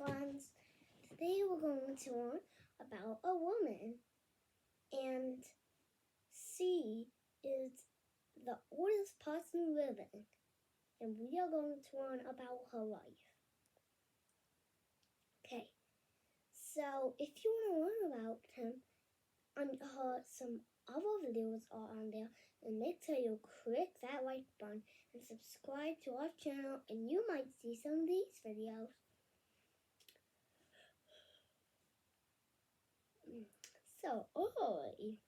friends. Today we're going to learn about a woman, and she is the oldest person living, and we are going to learn about her life. Okay, so if you want to learn about him, some other videos are on there, and make sure you click that like button and subscribe to our channel, and you might see some of these videos. So early.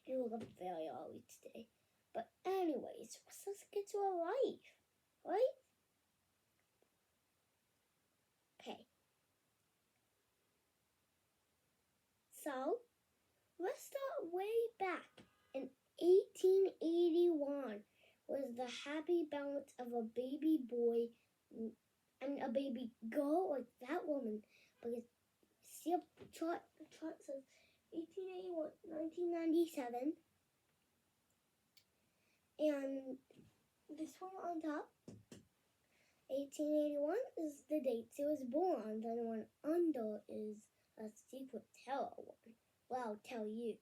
You look very early today. But anyways, let's get to our life, right? Okay. So, let's start way back. In 1881 was the happy balance of a baby boy and a baby girl, like that woman. Because see up chart says 1881, 1997. And this one on top, 1881 is the date she was born. Then one under is a secret tell one. Well, I'll tell you.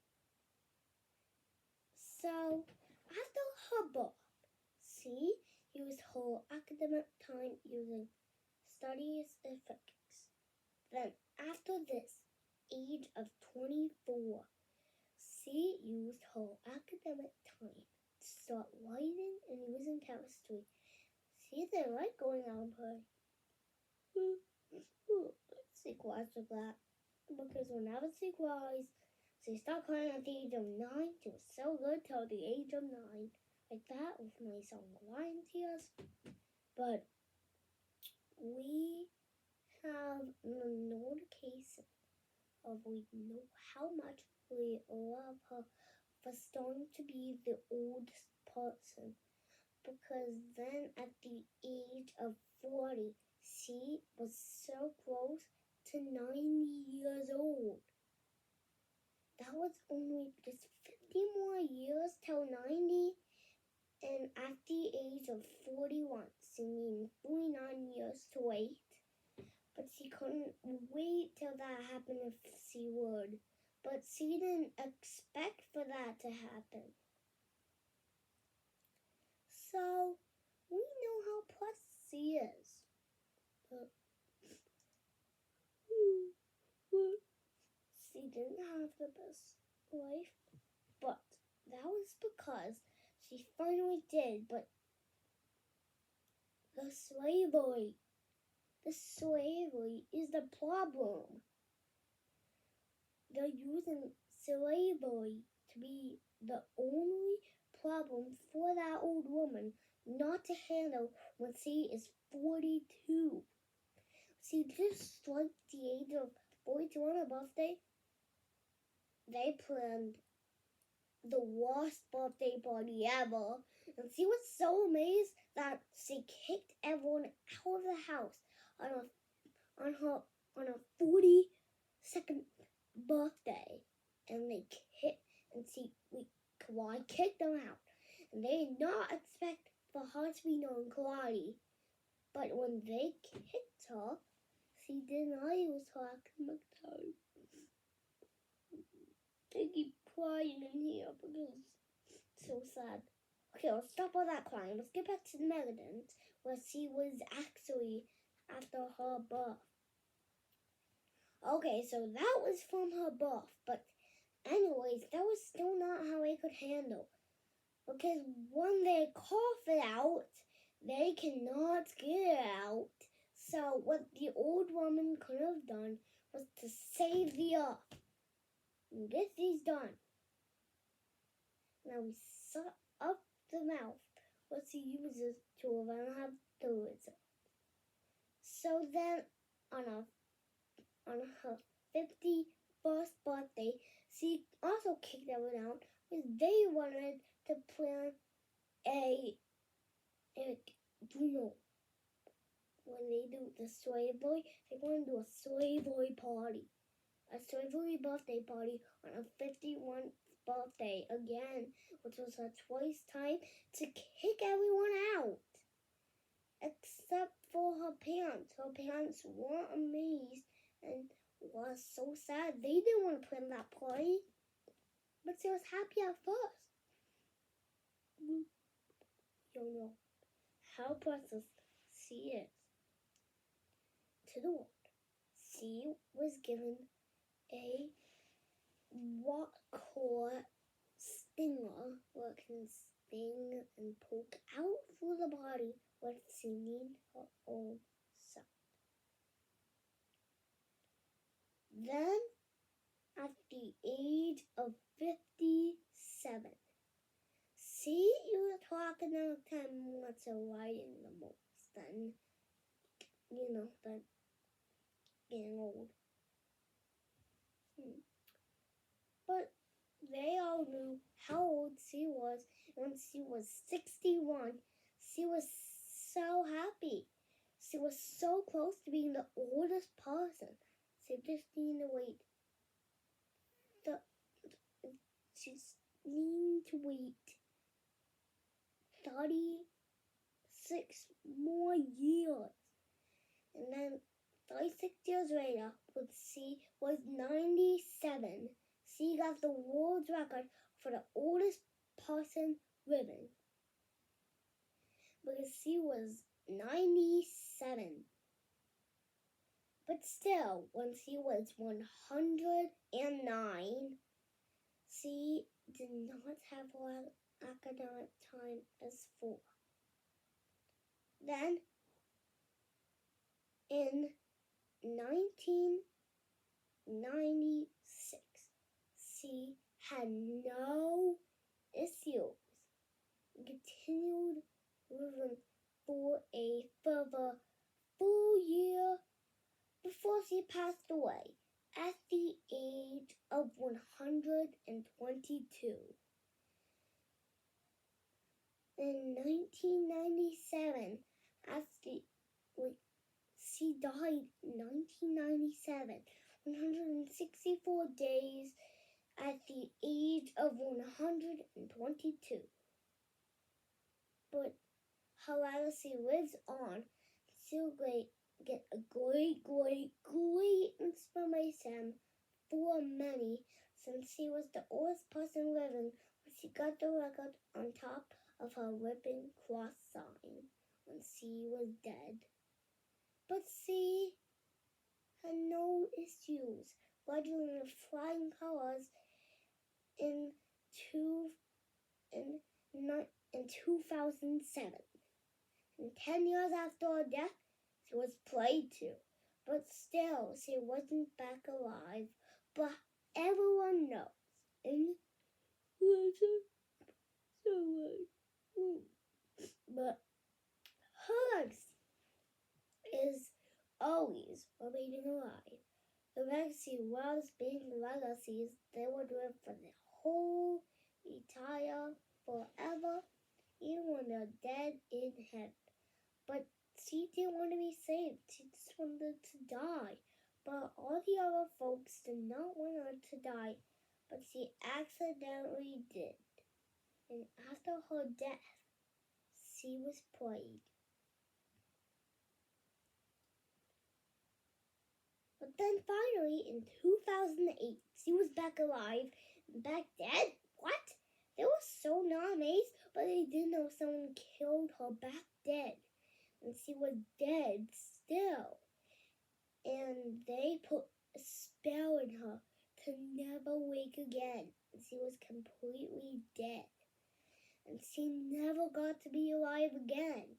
So, after her birth, she used her academic time using studies in physics. Then, after this, age of 24, she used her academic time to start writing and using chemistry. She didn't like going out and play. She cries with that. Because whenever she cries, she starts crying at the age of 9. She was so good till the age of 9. Like that with my song Lion Tears. But we have another case of we know how much we love her for starting to be the oldest person. Because then at the age of 40, she was so close to 90 years old. That was only just 50 more years till 90, and at the age of 41, she needed 49 years to wait. But she couldn't wait till that happened if she would. But she didn't expect for that to happen. So, we know how precious she is. But she didn't have the best life, but that was because she finally did. But the slavery is the problem. They're using slavery to be the only problem for that old woman not to handle when she is 42. She just struck the age of 42 on her birthday. They planned the worst birthday party ever, and she was so amazed that she kicked everyone out of the house on her 42nd birthday, and they kicked them out, and they did not expect for her to be known karate, but when they kicked her, she did not use her academic time. They keep crying in here because it's so sad. Okay, let's stop all that crying. Let's get back to the Megadons, where she was actually after her birth. Okay, so that was from her birth, but anyways, that was still not how they could handle. Because when they cough it out, they cannot get it out. So what the old woman could have done was to save the earth and get these done. Now we suck up the mouth what she uses to have fluids. So then on her 51st birthday, she also kicked everyone out because they wanted to plan when they do the slavery, they want to do a slavery party. A slavery birthday party on her 51st birthday again, which was her twice time to kick everyone out. Except for her parents. Her parents weren't amazed and was so sad. They didn't want to plan that party, but she was happy at first. You know how precious she is to the world. She was given a what called stinger, where it can sting and poke out through the body when she needs her own son. Then, at the age of 57, see, you were talking about time what's writing the most, then, then getting old. But they all knew how old she was. When she was 61, she was so happy. She was so close to being the oldest person. She just needed to wait. She needed to wait 36 more years. And then 36 years later, when she was 97, she got the world record for the oldest person living. Because she was 97. But still, when she was 109, she did not have long academic time as 4. Then, in 1996, she had no issues. Continued living for a further 4 years before she passed away at the age of 122. In 1997, she died in 1997, 164 days at the age of 122. But her legacy lives on. She'll get a great inspiration for many, since she was the oldest person living when she got the record on top of her ribbon cross sign when she was dead. But she had no issues, graduating with flying colors in 2007. And 10 years after her death, she was prayed to, but still she wasn't back alive. But everyone knows. And but her legacy is always remaining alive. The legacy was being legacies. They would live for the whole entire forever, even when they're dead in heaven. But she didn't want to be saved. She just wanted to die. But all the other folks did not want her to die. But she accidentally did. And after her death, she was prayed. But then finally, in 2008, she was back alive. Back dead? What? They were so not amazed, but they didn't know someone killed her back dead. And she was dead still. And they put a spell in her to never wake again. And she was completely dead. And she never got to be alive again.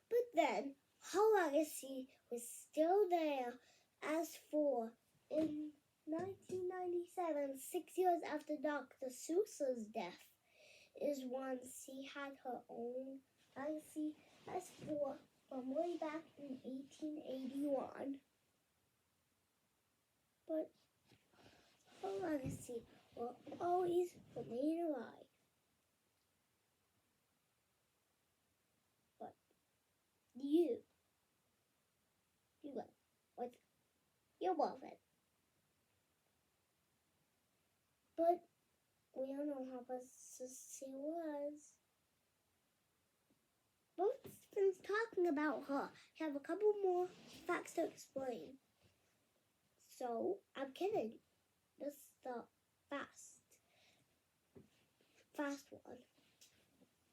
But then, her legacy was still there. As for in 1997, 6 years after Dr. Seuss's death, is when she had her own legacy as for from way back in 1881. But her legacy will always remain alive. But you go with your boyfriend. But we don't know how precious she was. But talking about her. I have a couple more facts to explain. So, I'm kidding. This is the fast one.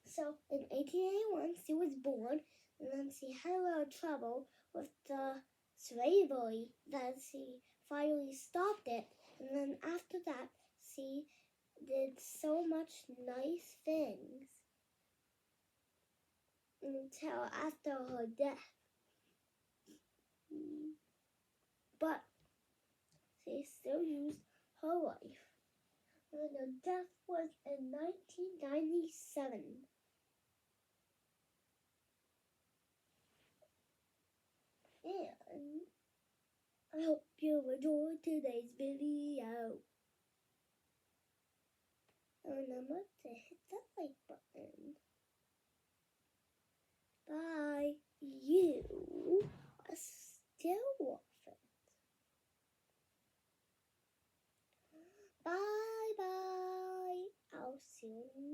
So, in 1881, she was born, and then she had a little trouble with the slavery. Then she finally stopped it, and then after that, she did so much nice things until after her death. But she still used her life. And her death was in 1997. And I hope you enjoyed today's video. And remember to hit that like button. Bye. You are still orphan. Bye bye. I'll see you